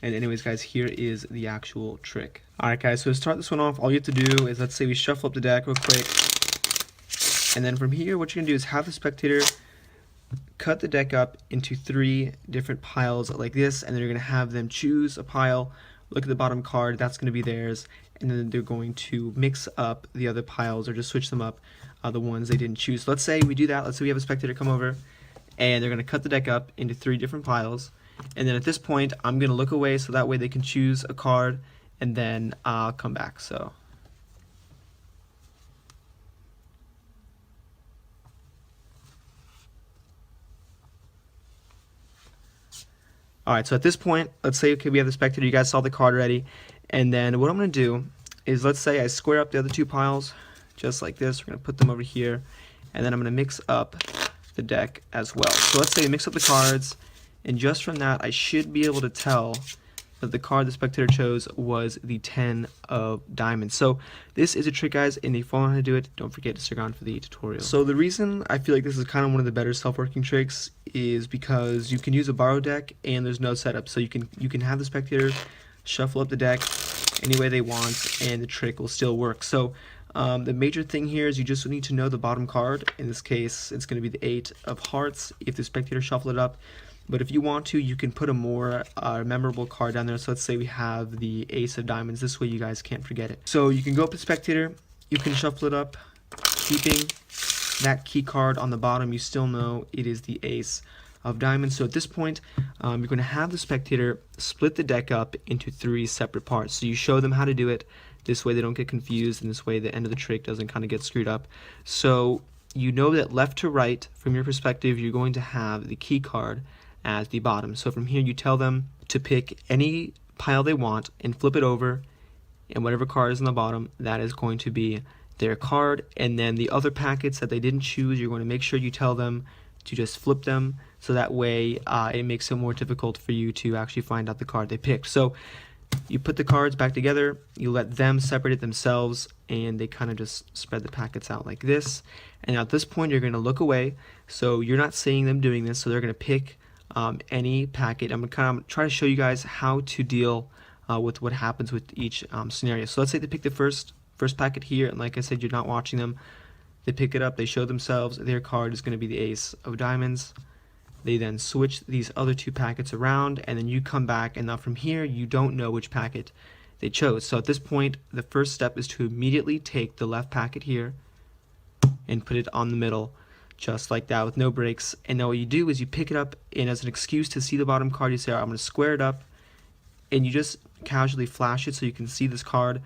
And anyways, guys, here is the actual trick. Alright, guys, so to start this one off, all you have to do is, let's say we shuffle up the deck real quick. And then from here, what you're going to do is have the spectator cut the deck up into 3 different piles like this, and then you're going to have them choose a pile, look at the bottom card, that's going to be theirs, and then they're going to mix up the other piles or just switch them up, the ones they didn't choose. So let's say we do that. Let's say we have a spectator come over, and they're going to cut the deck up into 3 different piles, and then at this point I'm going to look away so that way they can choose a card, and then I'll come back. So alright, so at this point, let's say, okay, we have the spectator, you guys saw the card already, and then what I'm going to do is, let's say I square up the other 2 piles, just like this. We're going to put them over here, and then I'm going to mix up the deck as well. So let's say I mix up the cards, and just from that, I should be able to tell that the card the spectator chose was the 10 of diamonds. So this is a trick, guys, and if you want how to do it, don't forget to stick around for the tutorial. So the reason I feel like this is kind of one of the better self-working tricks is because you can use a borrow deck and there's no setup. So you can have the spectator shuffle up the deck any way they want, and the trick will still work. So the major thing here is you just need to know the bottom card. In this case, it's going to be the 8 of hearts if the spectator shuffle it up. But if you want to, you can put a more memorable card down there. So let's say we have the ace of diamonds. This way you guys can't forget it. So you can go up to spectator, you can shuffle it up, keeping that key card on the bottom. You still know it is the ace of diamonds. So at this point, you're going to have the spectator split the deck up into 3 separate parts. So you show them how to do it. This way they don't get confused, and this way the end of the trick doesn't kind of get screwed up. So you know that left to right, from your perspective, you're going to have the key card as the bottom. So from here you tell them to pick any pile they want and flip it over, and whatever card is on the bottom, that is going to be their card. And then the other packets that they didn't choose, you're going to make sure you tell them to just flip them, so that way it makes it more difficult for you to actually find out the card they picked. So you put the cards back together, you let them separate it themselves, and they kind of just spread the packets out like this. And at this point you're going to look away, so you're not seeing them doing this. So they're going to pick any packet. I'm going to kind of try to show you guys how to deal with what happens with each scenario. So let's say they pick the first packet here, and like I said, you're not watching them. They pick it up, they show themselves, their card is going to be the ace of diamonds. They then switch these other 2 packets around, and then you come back, and now from here you don't know which packet they chose. So at this point, the first step is to immediately take the left packet here and put it on the middle, just like that, with no breaks. And now what you do is you pick it up, and as an excuse to see the bottom card, you say, all right, I'm going to square it up, and you just casually flash it so you can see this card.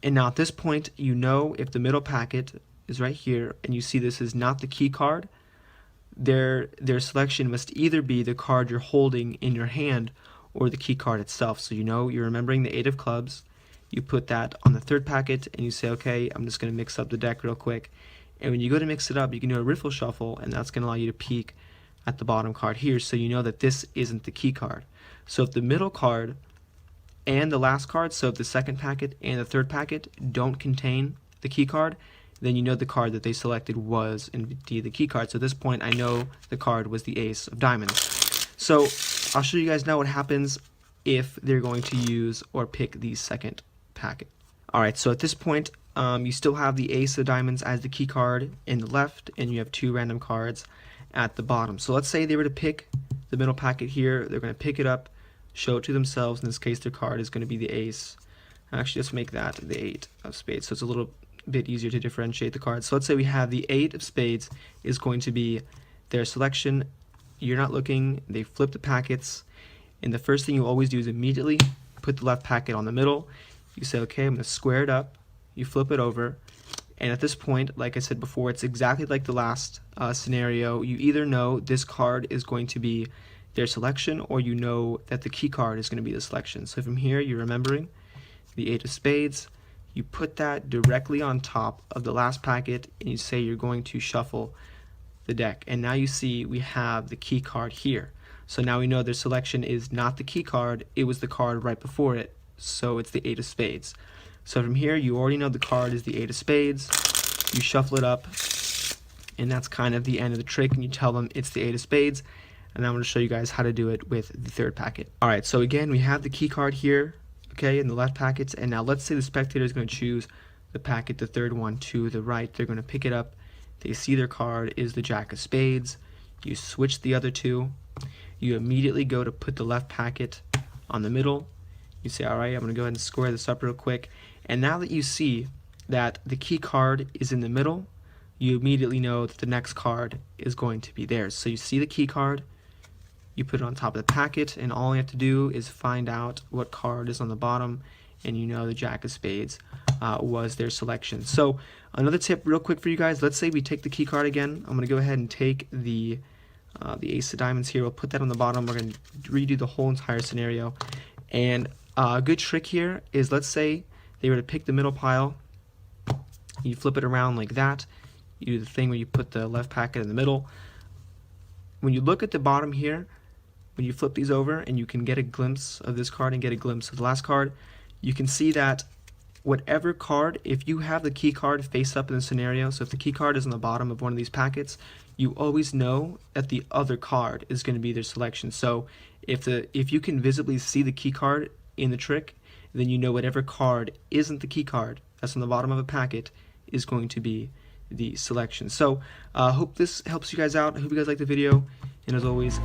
And now at this point, you know if the middle packet is right here, and you see this is not the key card, their selection must either be the card you're holding in your hand or the key card itself. So you know you're remembering the 8 of clubs, you put that on the 3rd packet, and you say, okay, I'm just going to mix up the deck real quick. And when you go to mix it up, you can do a riffle shuffle, and that's going to allow you to peek at the bottom card here, so you know that this isn't the key card. So if the middle card and the last card, so if the 2nd packet and the 3rd packet don't contain the key card, then you know the card that they selected was indeed the key card. So at this point, I know the card was the ace of diamonds. So I'll show you guys now what happens if they're going to use or pick the 2nd packet. Alright, so at this point, you still have the ace of diamonds as the key card in the left, and you have 2 random cards at the bottom. So let's say they were to pick the middle packet here. They're going to pick it up, show it to themselves. In this case, their card is going to be the ace. Actually, let's make that the 8 of spades, so it's a little bit easier to differentiate the cards. So let's say we have the 8 of spades is going to be their selection. You're not looking, they flip the packets, and the first thing you always do is immediately put the left packet on the middle. You say, okay, I'm going to square it up, you flip it over, and at this point, like I said before, it's exactly like the last scenario. You either know this card is going to be their selection, or you know that the key card is going to be the selection. So from here, you're remembering the 8 of spades, you put that directly on top of the last packet, and you say you're going to shuffle the deck. And now you see we have the key card here. So now we know their selection is not the key card, it was the card right before it, so it's the 8 of spades. So from here, you already know the card is the 8 of spades, you shuffle it up, and that's kind of the end of the trick, and you tell them it's the 8 of spades. and I'm going to show you guys how to do it with the third packet. Alright, so again, we have the key card here, okay, in the left packets, and now let's say the spectator is going to choose the packet, the third one, to the right. They're going to pick it up. They see their card is the Jack of Spades. You switch the other two. You immediately go to put the left packet on the middle. You say, alright, I'm going to go ahead and square this up real quick. And now that you see that the key card is in the middle, you immediately know that the next card is going to be theirs. So you see the key card, you put it on top of the packet, and all you have to do is find out what card is on the bottom, and you know the Jack of Spades was their selection. So another tip real quick for you guys, let's say we take the key card again. I'm going to go ahead and take the Ace of Diamonds here. We'll put that on the bottom. We're going to redo the whole entire scenario. And a good trick here is, let's say they were to pick the middle pile. You flip it around like that. You do the thing where you put the left packet in the middle. When you look at the bottom here, when you flip these over and you can get a glimpse of this card and get a glimpse of the last card, you can see that whatever card, if you have the key card face up in the scenario, so if the key card is on the bottom of one of these packets, you always know that the other card is going to be their selection. So if you can visibly see the key card in the trick, then you know whatever card isn't the key card that's on the bottom of a packet is going to be the selection. So hope this helps you guys out. I hope you guys like the video, and as always,